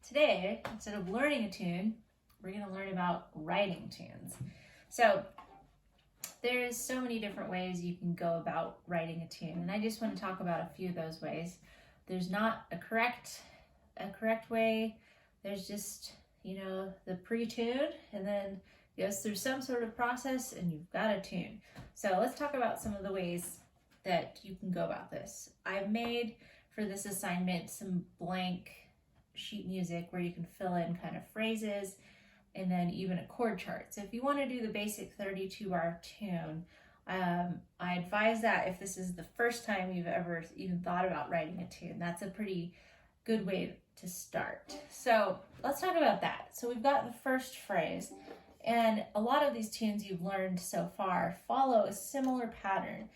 today, instead of learning a tune, we're going to learn about writing tunes. So there's so many different ways you can go about writing a tune, and I just want to talk about a few of those ways. There's not a correct way. There's just, the pre-tune, and then goes through some sort of process and you've got a tune. So let's talk about some of the ways that you can go about this. I've made for this assignment some blank sheet music where you can fill in kind of phrases and then even a chord chart. So if you want to do the basic 32-bar tune, I advise that if this is the first time you've ever even thought about writing a tune, that's a pretty good way to start. So let's talk about that. So we've got the first phrase, and a lot of these tunes you've learned so far follow a similar pattern.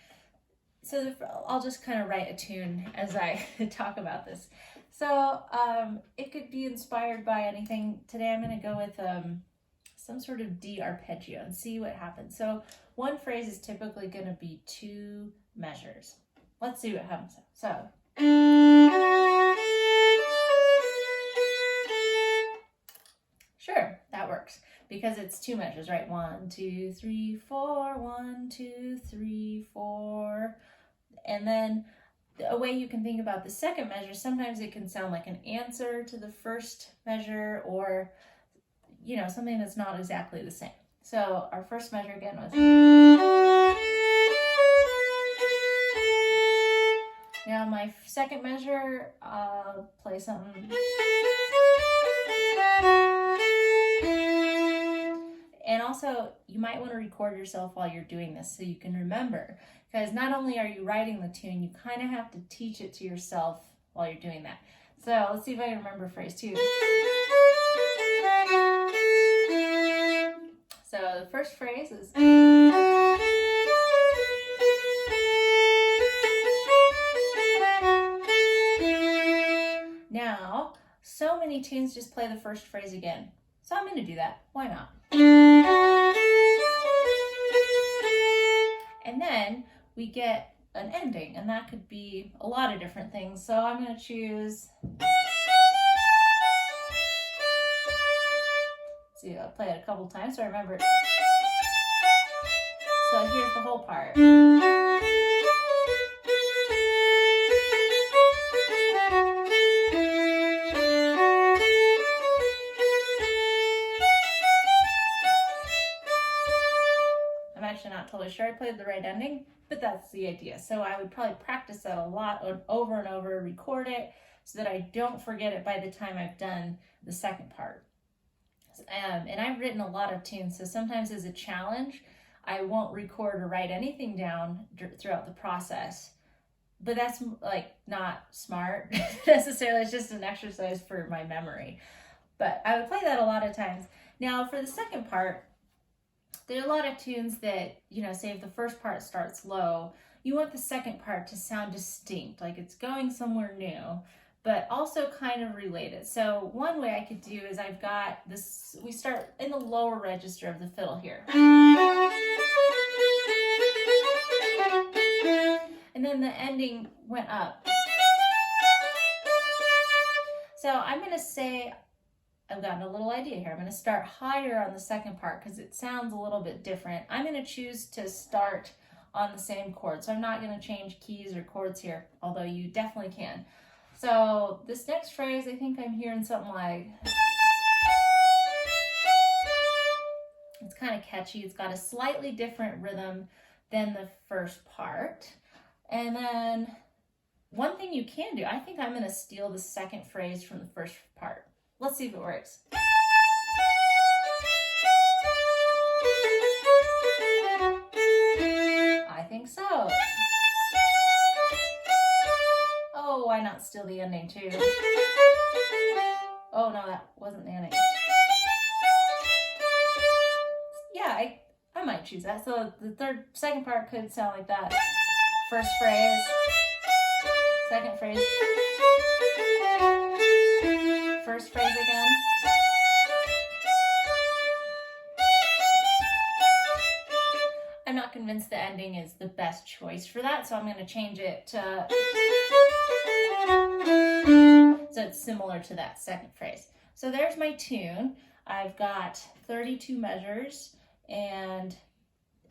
So I'll just kind of write a tune as I talk about this. So it could be inspired by anything. Today I'm going to go with some sort of D arpeggio and see what happens. So one phrase is typically going to be 2 measures. Let's see what happens. So sure, that works because it's 2 measures, right? 1, 2, 3, 4, 1, 2, 3, 4. And then a way you can think about the second measure, sometimes it can sound like an answer to the first measure, or something that's not exactly the same. So our first measure again was. Now my second measure, I'll play something. And also, you might want to record yourself while you're doing this so you can remember. Because not only are you writing the tune, you kind of have to teach it to yourself while you're doing that. So let's see if I can remember phrase 2. So the first phrase is. Now, so many tunes just play the first phrase again. So I'm going to do that. Why not? And then we get an ending, and that could be a lot of different things. So I'm going to choose. See, I'll play it a couple times so I remember it. So here's the whole part. I'm actually not totally sure I played the right ending, but that's the idea. So I would probably practice that a lot, over and over, record it so that I don't forget it by the time I've done the second part. And I've written a lot of tunes, so sometimes as a challenge, I won't record or write anything down throughout the process. But that's not smart necessarily. It's just an exercise for my memory. But I would play that a lot of times. Now for the second part, there are a lot of tunes that, say if the first part starts low, you want the second part to sound distinct, like it's going somewhere new, but also kind of related. So one way I could do is I've got this, we start in the lower register of the fiddle here. And then the ending went up. So I'm going to say, I've gotten a little idea here. I'm going to start higher on the second part because it sounds a little bit different. I'm going to choose to start on the same chord. So I'm not going to change keys or chords here, although you definitely can. So this next phrase, I think I'm hearing something like, it's kind of catchy. It's got a slightly different rhythm than the first part. And then one thing you can do, I think I'm going to steal the second phrase from the first part. Let's see if it works. I think so. Oh, why not steal the ending too? Oh no, that wasn't the ending. Yeah, I might choose that. So the second part could sound like that. First phrase, second phrase. First phrase again. I'm not convinced the ending is the best choice for that, so I'm going to change it to so it's similar to that second phrase. So there's my tune. I've got 32 measures, and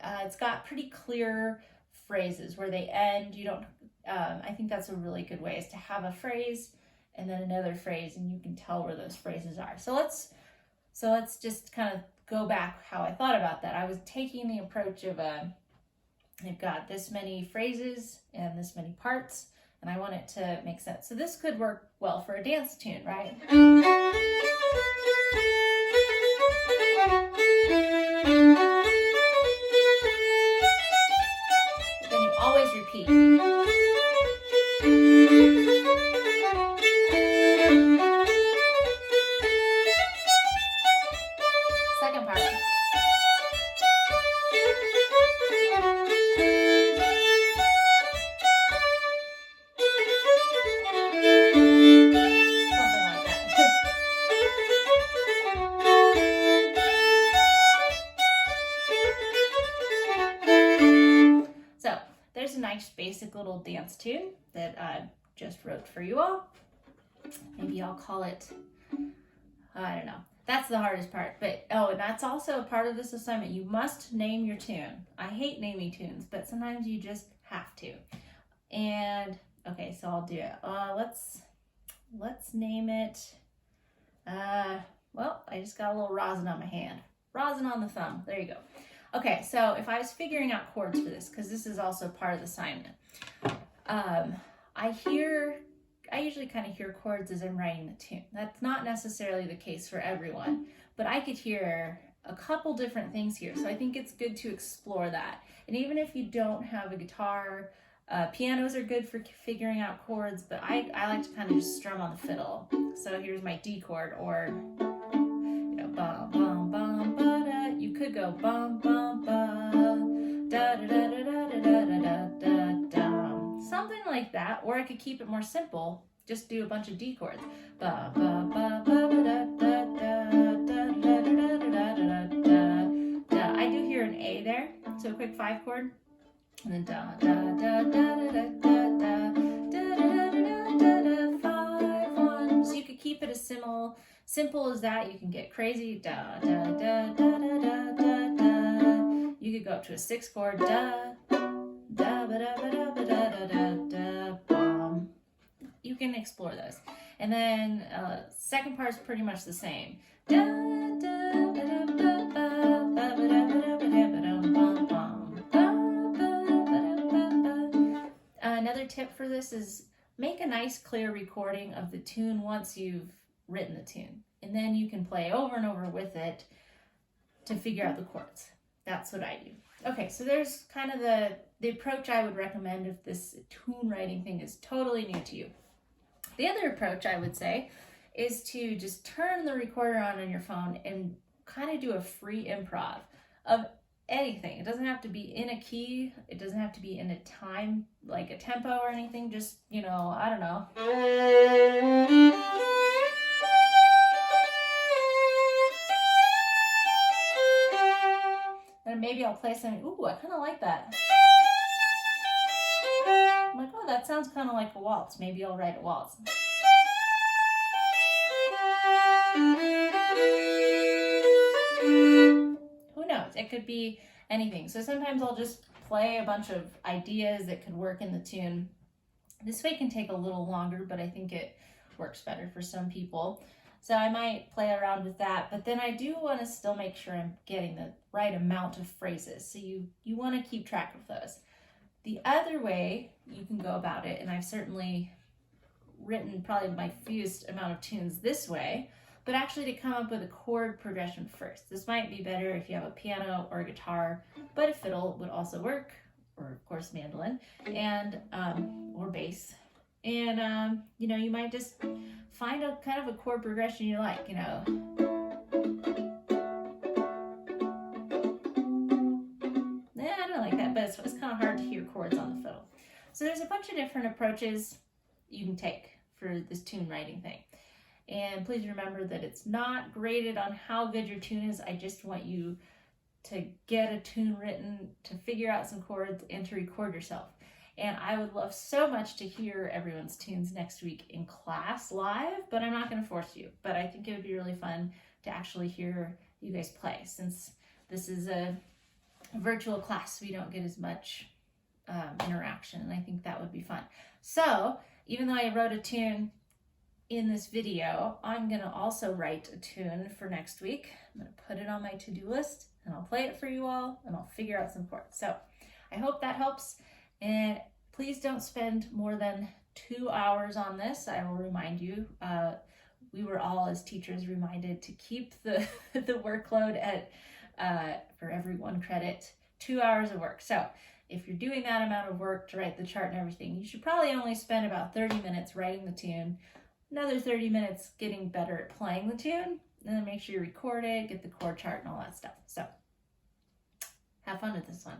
it's got pretty clear phrases where they end. You don't, I think that's a really good way, is to have a phrase and then another phrase, and you can tell where those phrases are. So let's just kind of go back how I thought about that. I was taking the approach of I've got this many phrases and this many parts, and I want it to make sense. So this could work well for a dance tune, right? Then you always repeat. Second part. There's a nice basic little dance tune that I just wrote for you all. Maybe I'll call it, I don't know. That's the hardest part. But and that's also a part of this assignment. You must name your tune. I hate naming tunes, but sometimes you just have to. And okay, so I'll do it. Let's name it. Well, I just got a little rosin on my hand. Rosin on the thumb. There you go. Okay, so if I was figuring out chords for this, because this is also part of the assignment, I usually kind of hear chords as I'm writing the tune. That's not necessarily the case for everyone, but I could hear a couple different things here. So I think it's good to explore that. And even if you don't have a guitar, pianos are good for figuring out chords, but I like to kind of just strum on the fiddle. So here's my D chord, or bum bum bum ba da. You could go bum bum ba da da da da da da da da da, something like that. Or I could keep it more simple, just do a bunch of D chords. Ba ba ba ba da da da da da da da da da. I do hear an A there, so a quick 5 chord, and then da da da da da da da da da da 5 1. So you could keep it as simple as that. You can get crazy. Da da da da da da da da. You could go up to a 6 chord. Da da ba da ba da ba da da da da bum. You can explore those. And then second part is pretty much the same. Da da ba da ba ba ba ba da ba da ba da ba dum bum bum ba ba ba da ba ba. Another tip for this is make a nice clear recording of the tune once you've written the tune, and then you can play over and over with it to figure out the chords. That's what I do. Okay, so there's kind of the approach I would recommend if this tune writing thing is totally new to you. The other approach I would say is to just turn the recorder on your phone and kind of do a free improv of anything. It doesn't have to be in a key. It doesn't have to be in a time, like a tempo or anything. Just, I don't know. And maybe I'll play something. Ooh, I kind of like that. I'm like, oh, that sounds kind of like a waltz. Maybe I'll write a waltz. Who knows? It could be anything. So sometimes I'll just play a bunch of ideas that could work in the tune. This way can take a little longer, but I think it works better for some people. So I might play around with that, but then I do want to still make sure I'm getting the right amount of phrases. So you want to keep track of those. The other way you can go about it, and I've certainly written probably my fewest amount of tunes this way, but actually to come up with a chord progression first. This might be better if you have a piano or a guitar, but a fiddle would also work, or of course mandolin, and or bass. And you might just find a kind of a chord progression you like, I don't like that, but it's kind of hard to hear chords on the fiddle. So there's a bunch of different approaches you can take for this tune writing thing. And please remember that it's not graded on how good your tune is. I just want you to get a tune written, to figure out some chords, and to record yourself. And I would love so much to hear everyone's tunes next week in class live, but I'm not going to force you. But I think it would be really fun to actually hear you guys play. Since this is a virtual class, we don't get as much interaction, and I think that would be fun. So even though I wrote a tune in this video, I'm going to also write a tune for next week. I'm going to put it on my to-do list, and I'll play it for you all, and I'll figure out some chords. So I hope that helps, and please don't spend more than 2 hours on this. I will remind you, we were all as teachers reminded to keep the workload at, for every 1 credit, 2 hours of work. So if you're doing that amount of work to write the chart and everything, you should probably only spend about 30 minutes writing the tune, another 30 minutes getting better at playing the tune, and then make sure you record it, get the chord chart and all that stuff. So have fun with this one.